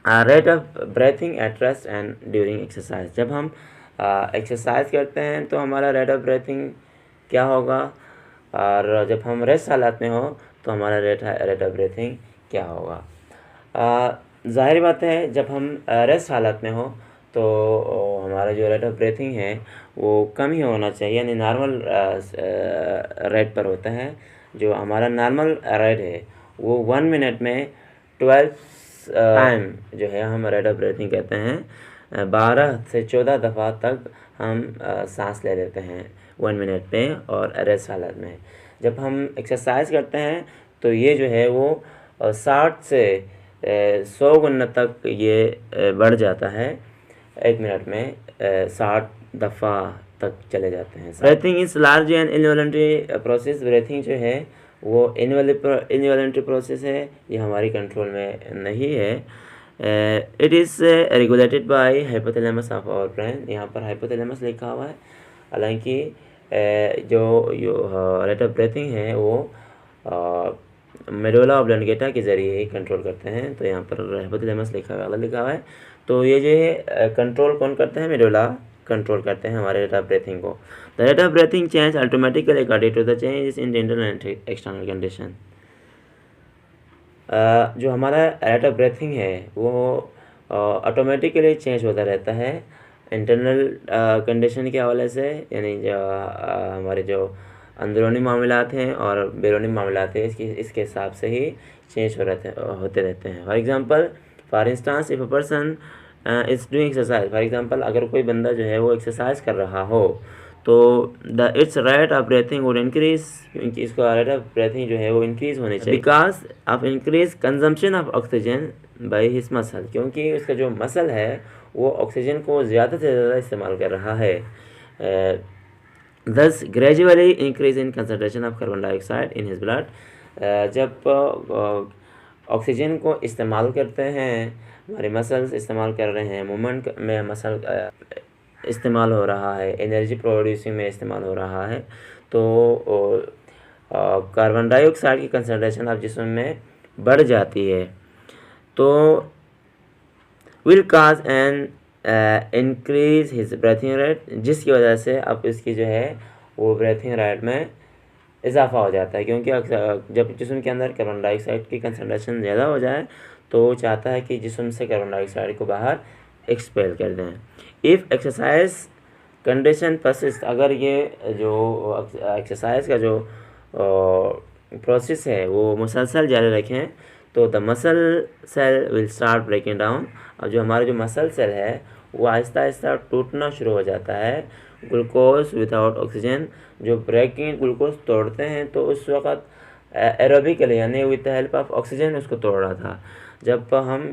Rate of breathing at rest and during exercise. जब हम exercise करते हैं तो हमारा रेट ऑफ ब्रेथिंग क्या होगा, और जब हम रेस्ट हालत में हो तो हमारा रेट ऑफ ब्रीथिंग क्या होगा। ज़ाहिर बात है, जब हम रेस्ट हालत में हो तो हमारा जो रेट ऑफ ब्रीथिंग है वो कम ही होना चाहिए, यानी नॉर्मल रेट पर होता है। जो हमारा नॉर्मल रेट है वो 1 मिनट में 12 टाइम जो है हम रेट ऑफ ब्रीथिंग कहते हैं। 12 से 14 दफ़ा तक हम सांस ले लेते हैं 1 मिनट में और रेस्ट हालत में। जब हम एक्सरसाइज करते हैं तो ये जो है वो 60 से 100 गुना तक ये बढ़ जाता है। 1 मिनट में 60 दफ़ा तक चले जाते हैं। Breathing is large and involuntary process. Breathing जो है वो इनवॉलंटरी प्रोसेस है, ये हमारी कंट्रोल में नहीं है। It is regulated by hypothalamus of our brain. यहाँ पर हाइपोथैलेमस लिखा हुआ है, हालांकि जो रेट ऑफ ब्रीथिंग है वो मेडुला ऑब्लांगेटा के ज़रिए ही कंट्रोल करते हैं। तो यहाँ पर हाइपोथैलेमस लिखा हुआ है। तो ये जो है कंट्रोल कौन करते हैं, मेडुला कंट्रोल करते हैं हमारे रेट ऑफ ब्रीथिंग को। The rate of breathing change automatically according to the changes in internal and external condition. जो हमारा रेट ऑफ ब्रीथिंग है वो ऑटोमेटिकली चेंज होता रहता है इंटरनल कंडीशन के हवाले से, यानी जो हमारे जो अंदरूनी मामलात हैं और बैरूनी मामलात हैं इसके हिसाब से ही चेंज होते रहते हैं। For instance if a person is doing exercise, for example अगर कोई बंदा जो है वो एक्सरसाइज कर रहा हो तो the it's rate of breathing would increase, क्योंकि इसका रेट ऑफ ब्रीथिंग जो है वो इंक्रीज होनी चाहिए because of increase consumption of oxygen by his muscle, क्योंकि उसका जो मसल है वो ऑक्सीजन को ज़्यादा से ज़्यादा इस्तेमाल कर रहा है। दस gradually increase in concentration of carbon dioxide in his blood. जब ऑक्सीजन को इस्तेमाल करते हैं, हमारे मसल्स इस्तेमाल कर रहे हैं, मूवमेंट में मसल इस्तेमाल हो रहा है, एनर्जी प्रोड्यूसिंग में इस्तेमाल हो रहा है, तो कार्बन डाइऑक्साइड की कंसनट्रेशन अब जिस्म में बढ़ जाती है, तो will cause an increase his breathing rate, जिसकी वजह से अब इसकी जो है वो ब्रीथिंग रेट में इजाफा हो जाता है। क्योंकि जब जिस्म के अंदर कार्बन डाइऑक्साइड की कंसनट्रेशन ज़्यादा हो जाए तो वो चाहता है कि जिस्म से कार्बन डाइऑक्साइड को बाहर एक्सपेल कर दें। इफ़ एक्सरसाइज कंडीशन परसिस्ट, अगर ये जो एक्सरसाइज का जो प्रोसेस है वो मुसलसल जारी रखें तो the muscle cell will start breaking down. और जो हमारा जो मसल सेल है वो आहिस्ता आहिस्ता टूटना शुरू हो जाता है। ग्लूकोज विदाउट ऑक्सीजन, जो ब्रेकिंग ग्लूकोज तोड़ते हैं तो उस वक़्त एरोबिकली यानी with the help of oxygen उसको तोड़ रहा था। जब हम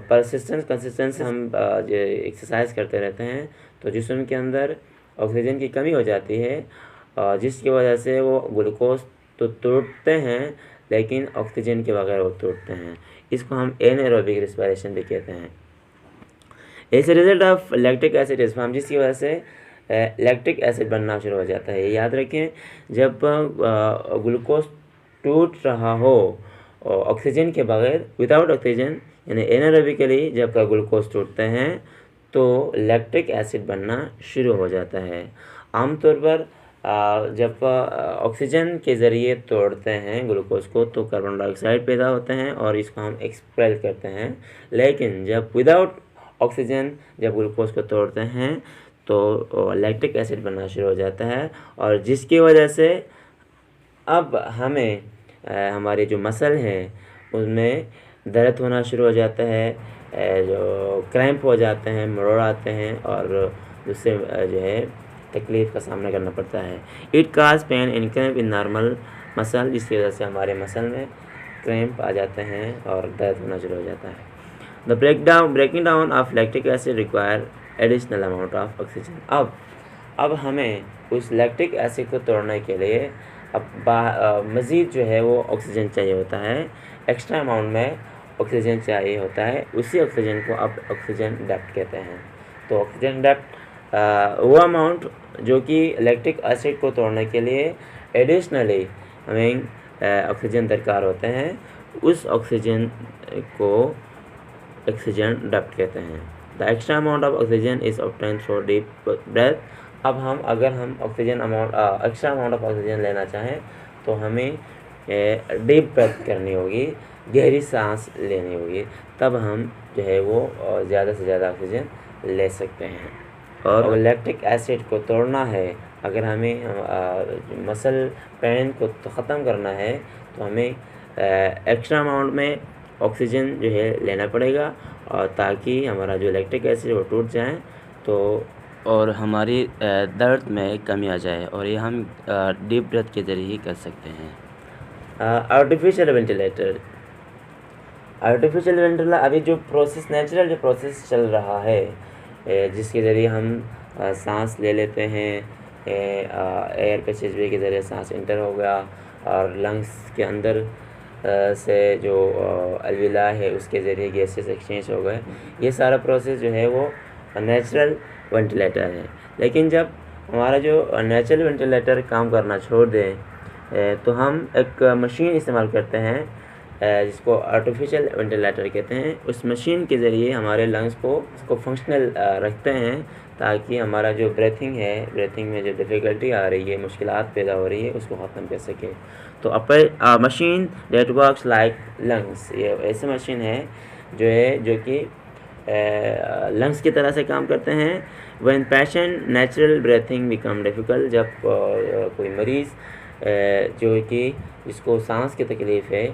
कंसिस्टेंसी हम एक्सरसाइज करते रहते हैं तो जिस्म के अंदर ऑक्सीजन की कमी हो जाती है, जिसकी वजह से वो ग्लूकोज तो तोड़ते हैं लेकिन ऑक्सीजन के बगैर वो तोड़ते हैं। इसको हम एनाएरोबिक रिस्पिरेशन भी कहते हैं। As a result of lactic acid is form, जिसकी वजह से लैक्टिक एसिड बनना शुरू हो जाता है। याद रखें, जब ग्लूकोज टूट रहा हो ऑक्सीजन के बगैर, विदाउट ऑक्सीजन यानी एनाएरोबिकली जब ग्लूकोज टूटते हैं तो लैक्टिक एसिड बनना शुरू हो जाता है। आमतौर पर जब ऑक्सीजन के ज़रिए तोड़ते हैं ग्लूकोज को तो कार्बन डाइऑक्साइड पैदा होते हैं और इसको हम एक्सपेल करते हैं। लेकिन जब विदाउट ऑक्सीजन जब ग्लूकोज को तोड़ते हैं तो लैक्टिक एसिड बनना शुरू हो जाता है, और जिसकी वजह से अब हमें हमारे जो मसल हैं उसमें दर्द होना शुरू हो जाता है, जो क्रैम्प हो जाते हैं, मरोड़ आते हैं और उससे जो है तकलीफ़ का सामना करना पड़ता है। It cause pain in cramp in normal muscle, जिसकी वजह से हमारे मसल में क्रैम्प आ जाते हैं और दर्द होना शुरू हो जाता है। The breaking down of lactic acid require additional amount of oxygen. अब हमें उस लैक्टिक एसिड को तोड़ने के लिए अब मज़ीद जो है वो ऑक्सीजन चाहिए होता है, एक्स्ट्रा अमाउंट में ऑक्सीजन चाहिए होता है। उसी ऑक्सीजन को अब ऑक्सीजन डेप्थ कहते हैं। तो ऑक्सीजन डेप्थ वो अमाउंट जो कि लैक्टिक एसिड को तोड़ने के लिए एडिशनली हमें ऑक्सीजन दरकार होते हैं, उस ऑक्सीजन को ऑक्सीजन डक्ट कहते हैं। The extra amount of oxygen is obtain through deep breath. अब हम अगर हम एक्स्ट्रा अमाउंट ऑफ ऑक्सीजन लेना चाहें तो हमें डीप ब्रेथ करनी होगी, गहरी सांस लेनी होगी, तब हम जो है वो ज़्यादा से ज़्यादा ऑक्सीजन ले सकते हैं। और लैक्टिक एसिड को तोड़ना है, अगर हमें मसल पेन को ख़त्म करना है तो हमें एक्स्ट्रा अमाउंट में ऑक्सीजन जो है लेना पड़ेगा, और ताकि हमारा जो लैक्टिक एसिड वो टूट जाए तो और हमारी दर्द में कमी आ जाए, और ये हम डीप ब्रेथ के ज़रिए ही कर सकते हैं। Artificial ventilator. आर्टिफिशियल वेंटिलेटर अभी जो प्रोसेस, नेचुरल जो प्रोसेस चल रहा है, जिसके ज़रिए हम सांस ले लेते हैं, एयर पैसेजवे के ज़रिए सांस इंटर हो गया और लंग्स के अंदर से जो अलविला है उसके ज़रिए गैसेस एक्सचेंज हो गए, ये सारा प्रोसेस जो है वो नेचुरल वेंटिलेटर है। लेकिन जब हमारा जो नेचुरल वेंटिलेटर काम करना छोड़ दें तो हम एक मशीन इस्तेमाल करते हैं जिसको आर्टिफिशियल वेंटिलेटर कहते हैं। उस मशीन के ज़रिए हमारे लंग्स को उसको फंक्शनल रखते हैं, ताकि हमारा जो ब्रीथिंग है, ब्रीथिंग में जो डिफ़िकल्टी आ रही है, मुश्किलात पैदा हो रही है, उसको ख़त्म कर सके। तो machine that works like lungs, ये ऐसी मशीन है जो कि लंग्स की तरह से काम करते हैं। When patient natural breathing become difficult, जब कोई मरीज़ जो कि जिसको सांस की तकलीफ़ है,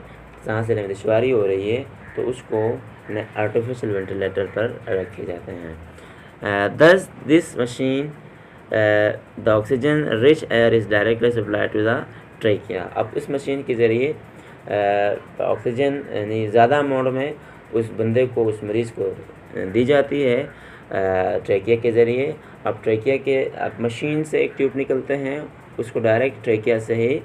सांस लेने में दुश्वारी हो रही है, तो उसको आर्टिफिशियल वेंटिलेटर पर रखे जाते हैं। Thus this machine the oxygen rich air is directly supply to the trachea. अब इस मशीन के ज़रिए ऑक्सीजन यानी ज़्यादा अमाउंट में उस बंदे को, उस मरीज़ को दी जाती है ट्रेकिया के ज़रिए। अब ट्रेकिया के मशीन से एक ट्यूब निकलते हैं, उसको डायरेक्ट ट्रेकिया से ही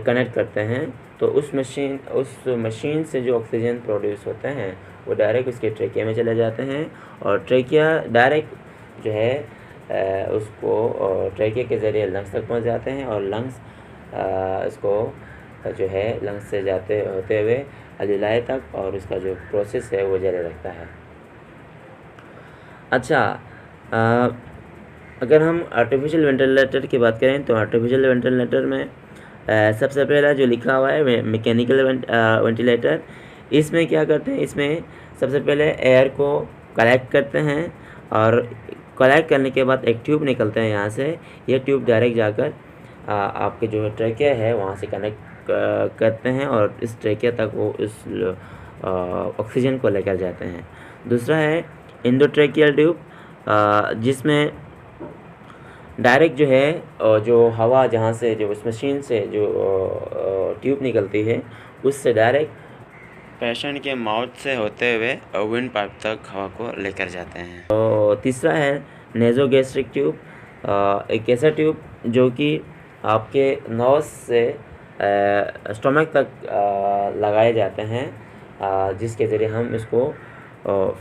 कनेक्ट करते हैं, तो उस मशीन से जो ऑक्सीजन प्रोड्यूस होते हैं वो डायरेक्ट उसके ट्रेकिया में चले जाते हैं, और ट्रेकिया डायरेक्ट जो है उसको ट्रेकिया के ज़रिए लंग्स तक पहुंच जाते हैं, और लंग्स इसको जो है लंग्स से होते हुए अलविलाए तक, और उसका जो प्रोसेस है वो जारी रखता है। अच्छा, अगर हम आर्टिफिशियल वेंटिलेटर की बात करें तो आर्टिफिशियल वेंटिलेटर में सबसे पहला जो लिखा हुआ है मैकेनिकल वेंटिलेटर। इसमें क्या करते हैं, इसमें सबसे पहले एयर को कलेक्ट करते हैं, और कलेक्ट करने के बाद एक ट्यूब निकलते हैं यहाँ से। ये ट्यूब डायरेक्ट जाकर आपके जो ट्रेकिया है वहाँ से कनेक्ट करते हैं, और इस ट्रेकिया तक वो इस ऑक्सीजन को लेकर जाते हैं। दूसरा है एंडोट्रेकियल ट्यूब, जिसमें डायरेक्ट जो है जो हवा जहाँ से जो उस मशीन से जो ट्यूब निकलती है उससे डायरेक्ट पेशेंट के माउथ से होते हुए विंड पाइप तक हवा को लेकर जाते हैं। तो तीसरा है नेज़ोगैस्ट्रिक ट्यूब, एक ऐसा ट्यूब जो कि आपके नोज़ से स्टमक तक लगाए जाते हैं, जिसके ज़रिए हम इसको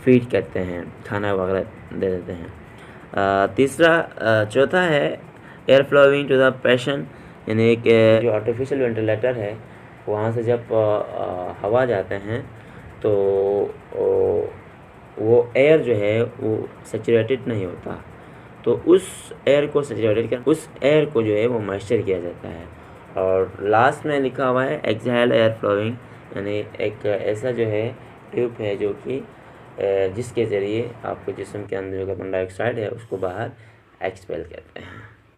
फीड करते हैं, खाना वगैरह दे देते हैं। चौथा है air flowing to the patient, यानी कि जो आर्टिफिशियल वेंटिलेटर है वहाँ से जब हवा जाते हैं तो वो एयर जो है वो सैचुरेटेड नहीं होता, तो उस एयर को सैचुरेटेड कर उस एयर को जो है वो मॉइस्चर किया जाता है। और लास्ट में लिखा हुआ है एक्सहेल एयर फ्लोइंग, यानी एक ऐसा जो है ट्यूब है जो कि जिसके ज़रिए आपके जिस्म के अंदर जो कार्बन डाइऑक्साइड है उसको बाहर एक्सपेल करते हैं।